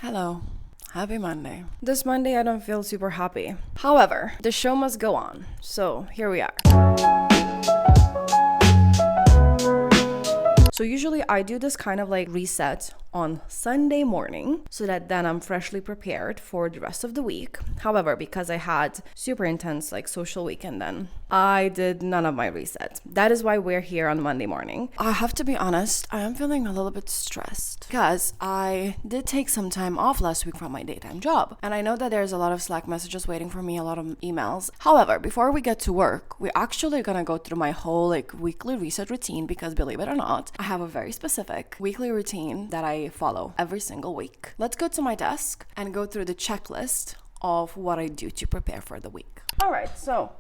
Hello. Happy Monday. This Monday I don't feel super happy. However, the show must go on. So here we are. So usually I do this kind of like reset on Sunday morning so that then I'm freshly prepared for the rest of the week. However, because I had super intense like social weekend then, I did none of my reset. That is why we're here on Monday morning. I have to be honest, I am feeling a little bit stressed because I did take some time off last week from my daytime job. And I know that there's a lot of Slack messages waiting for me, a lot of emails. However, before we get to work, we're actually gonna go through my whole like weekly reset routine because believe it or not, I have a very specific weekly routine that I follow every single week. Let's go to my desk and go through the checklist of what I do to prepare for the week. All right, so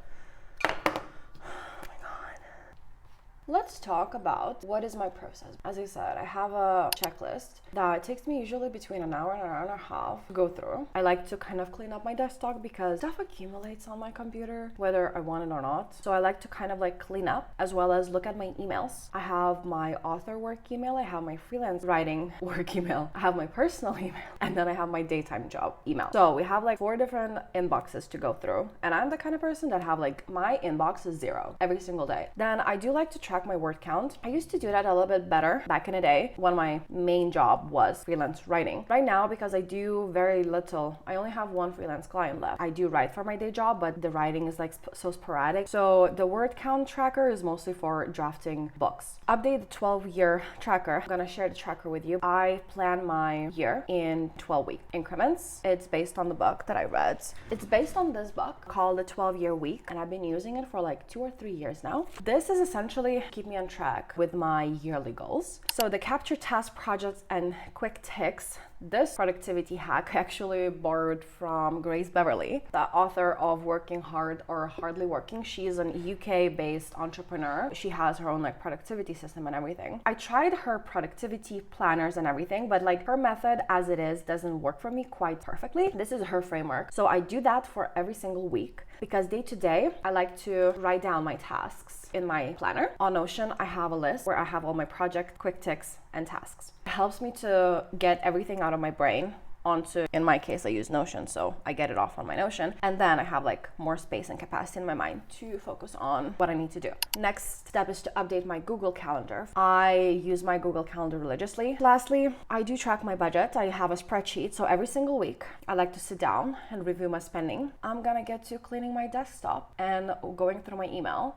let's talk about what is my process. As I said, I have a checklist that takes me usually between an hour and a half to go through. I like to kind of clean up my desktop because stuff accumulates on my computer, whether I want it or not. So I like to kind of like clean up as well as look at my emails. I have my author work email, I have my freelance writing work email, I have my personal email, and then I have my daytime job email. So we have like 4 different inboxes to go through. And I'm the kind of person that have like my inbox is 0 every single day. Then I do like to track my word count. I used to do that a little bit better back in the day when my main job was freelance writing. Right now, because I do very little, I only have 1 freelance client left. I do write for my day job, but the writing is like so sporadic. So the word count tracker is mostly for drafting books. Update the 12-year tracker. I'm gonna share the tracker with you. I plan my year in 12-week increments. It's based on the book that I read. It's based on this book called The 12-Year Week, and I've been using it for like 2 or 3 years now. This is essentially keep me on track with my yearly goals. So the capture task projects and quick ticks. This productivity hack I actually borrowed from Grace Beverly, the author of Working Hard or Hardly Working. She is an UK-based entrepreneur. She has her own like productivity system and everything. I tried her productivity planners and everything, but like her method as it is doesn't work for me quite perfectly. This is her framework. So I do that for every single week because day to day, I like to write down my tasks in my planner. On Notion, I have a list where I have all my project, quick ticks, and tasks. It helps me to get everything out of my brain onto, in my case, I use Notion, so I get it off on my Notion. And then I have like more space and capacity in my mind to focus on what I need to do. Next step is to update my Google Calendar. I use my Google Calendar religiously. Lastly, I do track my budget. I have a spreadsheet, so every single week, I like to sit down and review my spending. I'm gonna get to cleaning my desktop and going through my email.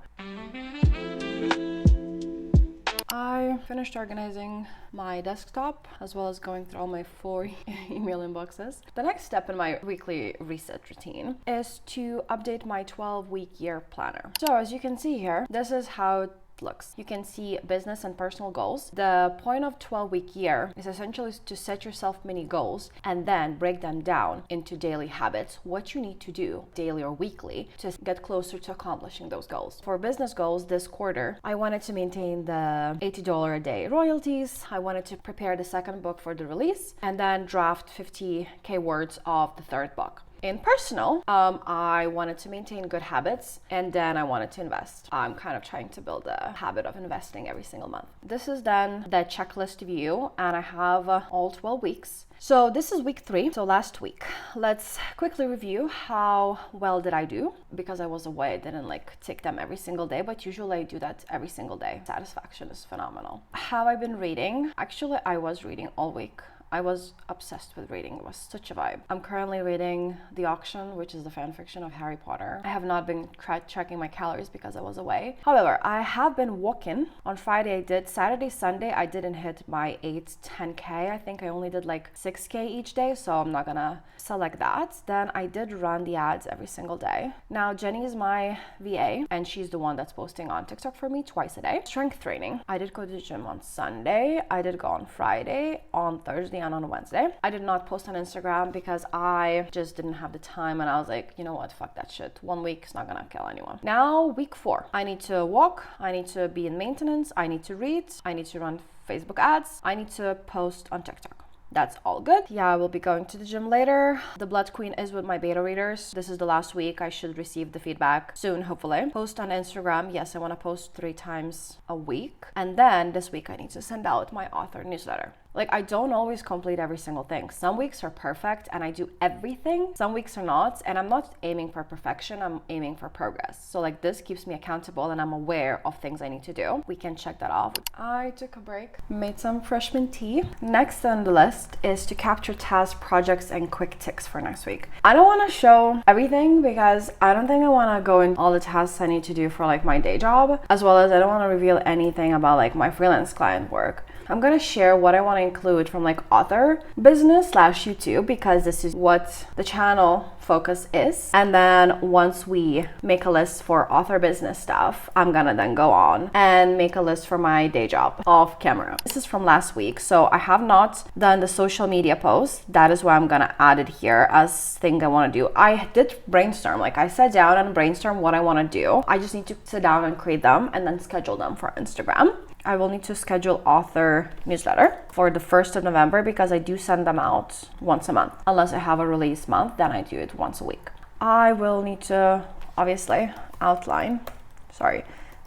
I finished organizing my desktop as well as going through all my 4 email inboxes. The next step in my weekly reset routine is to update my 12-week year planner. So as you can see here, this is how it looks. You can see business and personal goals. The point of 12-week year is essentially to set yourself mini goals and then break them down into daily habits, what you need to do daily or weekly to get closer to accomplishing those goals. For business goals this quarter, I wanted to maintain the $80 a day royalties. I wanted to prepare the 2nd book for the release and then draft 50K words of the 3rd book. In personal, I wanted to maintain good habits and then I wanted to invest. I'm kind of trying to build a habit of investing every single month. This is then the checklist view and I have all 12 weeks. So this is week 3, so last week. Let's quickly review how well did I do. Because I was away, I didn't like tick them every single day, but usually I do that every single day. Satisfaction is phenomenal. Have I been reading? Actually, I was reading all week. I was obsessed with reading. It was such a vibe. I'm currently reading The Auction, which is the fan fiction of Harry Potter. I have not been tracking my calories because I was away. However, I have been walking. On Friday I did. Saturday, Sunday, I didn't hit my 10K. I think I only did like 6K each day, so I'm not gonna select that. Then I did run the ads every single day. Now, Jenny is my VA, and she's the one that's posting on TikTok for me twice a day. Strength training. I did go to the gym on Sunday. I did go on Friday, on Thursday, and on Wednesday. I did not post on Instagram because I just didn't have the time and I was like, you know what, fuck that shit. 1 week is not gonna kill anyone. Now, week 4. I need to walk, I need to be in maintenance, I need to read, I need to run Facebook ads, I need to post on TikTok. That's all good. Yeah, I will be going to the gym later. The Blood Queen is with my beta readers. This is the last week. I should receive the feedback soon, hopefully. Post on Instagram. Yes, I want to post 3 times a week. And then this week I need to send out my author newsletter. Like, I don't always complete every single thing. Some weeks are perfect and I do everything. Some weeks are not, and I'm not aiming for perfection, I'm aiming for progress. So like, this keeps me accountable and I'm aware of things I need to do. We can check that off. I took a break, made some freshman tea. Next on the list is to capture tasks, projects, and quick ticks for next week. I don't want to show everything because I don't think I want to go in all the tasks I need to do for like my day job, as well as I don't want to reveal anything about like my freelance client work. I'm gonna share what I want to include from like author business / YouTube, because this is what the channel focus is. And then once we make a list for author business stuff, I'm gonna then go on and make a list for my day job off camera. This is from last week, so I have not done the social media post. That is why I'm gonna add it here as thing I want to do. I did brainstorm, like I sat down and brainstorm what I want to do. I just need to sit down and create them and then schedule them for Instagram. I will need to schedule author newsletter for the 1st of November because I do send them out once a month. Unless I have a release month, then I do it once a week. I will need to obviously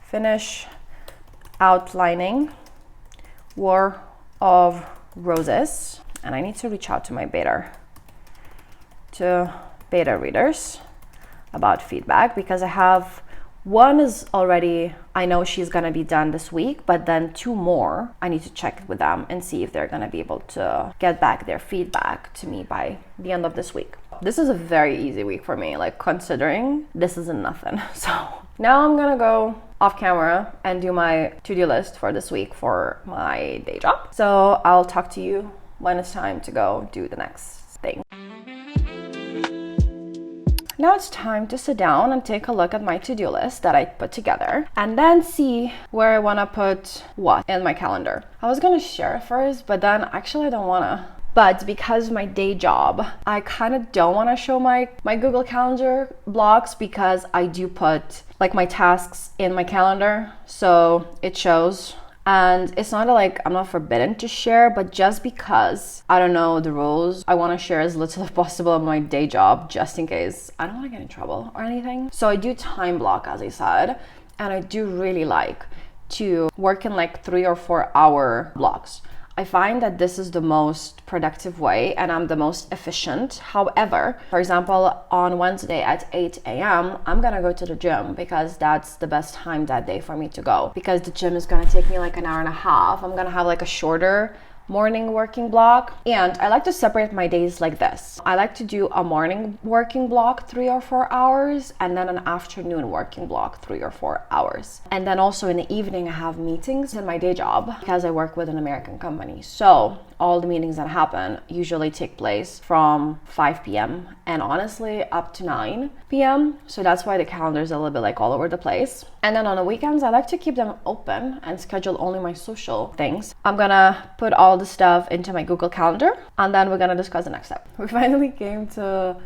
finish outlining War of Roses. And I need to reach out to my beta readers about feedback, because I have one is already, I know she's gonna be done this week, but then 2 more, I need to check with them and see if they're gonna be able to get back their feedback to me by the end of this week. This is a very easy week for me, like considering this isn't nothing. So now I'm gonna go off camera and do my to-do list for this week for my day job. So I'll talk to you when it's time to go do the next thing. Now it's time to sit down and take a look at my to-do list that I put together and then see where I want to put what in my calendar. I was going to share it first, but then actually I don't want to. But because my day job, I kind of don't want to show my Google Calendar blocks, because I do put like my tasks in my calendar, so it shows. And it's not like I'm not forbidden to share, but just because I don't know the rules, I want to share as little as possible of my day job, just in case I don't want to get in trouble or anything. So I do time block, as I said, and I do really like to work in like 3 or 4 hour blocks. I find that this is the most productive way and I'm the most efficient. However, for example, on Wednesday at 8 a.m., I'm gonna go to the gym because that's the best time that day for me to go, because the gym is gonna take me like an hour and a half. I'm gonna have like a shorter morning working block, and I like to separate my days like this. I like to do a morning working block 3 or 4 hours, and then an afternoon working block 3 or 4 hours. And then also in the evening I have meetings in my day job because I work with an American company. So all the meetings that happen usually take place from 5 p.m. and honestly up to 9 p.m. So that's why the calendar is a little bit like all over the place. And then on the weekends, I like to keep them open and schedule only my social things. I'm gonna put all the stuff into my Google Calendar, and then we're gonna discuss the next step. We finally came to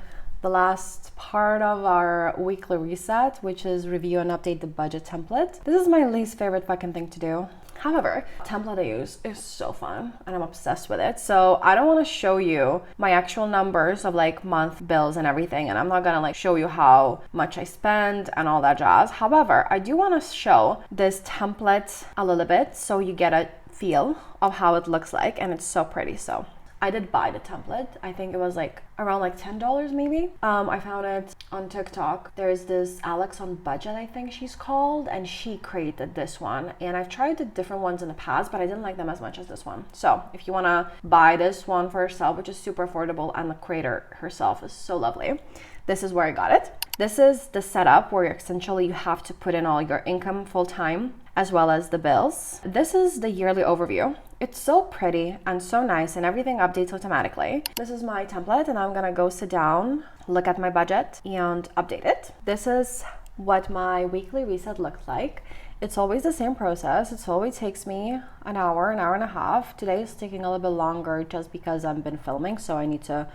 the last part of our weekly reset, which is review and update the budget template. This is my least favorite fucking thing to do. However, the template I use is so fun and I'm obsessed with it. So I don't want to show you my actual numbers of like month bills and everything, and I'm not gonna like show you how much I spend and all that jazz. However, I do want to show this template a little bit so you get a feel of how it looks like, and it's so pretty. So I did buy the template. I think it was like around like $10 maybe. I found it on TikTok. There's this Alex on Budget, I think she's called, and she created this one. And I've tried the different ones in the past, but I didn't like them as much as this one. So if you want to buy this one for yourself, which is super affordable, and the creator herself is so lovely, this is where I got it. This is the setup where essentially you have to put in all your income full-time as well as the bills. This is the yearly overview. It's so pretty and so nice, and everything updates automatically. This is my template, and I'm gonna go sit down, look at my budget and update it. This is what my weekly reset looks like. It's always the same process. It always takes me an hour and a half. Today is taking a little bit longer just because I've been filming, so I need to,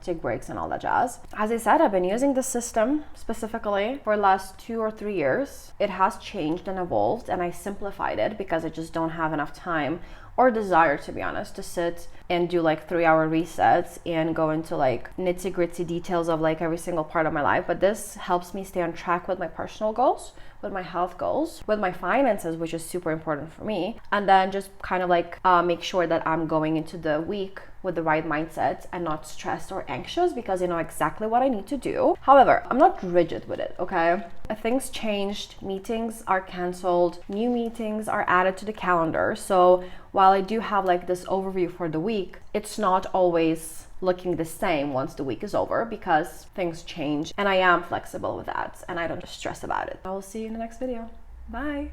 take breaks and all that jazz. As I said, I've been using this system specifically for the last 2 or 3 years. It has changed and evolved, and I simplified it because I just don't have enough time or desire, to be honest, to sit and do like 3-hour resets and go into like nitty gritty details of like every single part of my life. But this helps me stay on track with my personal goals, with my health goals, with my finances, which is super important for me. And then just kind of like make sure that I'm going into the week with the right mindset and not stressed or anxious, because I know exactly what I need to do. However, I'm not rigid with it, okay? Things changed, meetings are canceled, new meetings are added to the calendar. So while I do have like this overview for the week, it's not always looking the same once the week is over, because things change, and I am flexible with that and I don't stress about it. I will see you in the next video. Bye.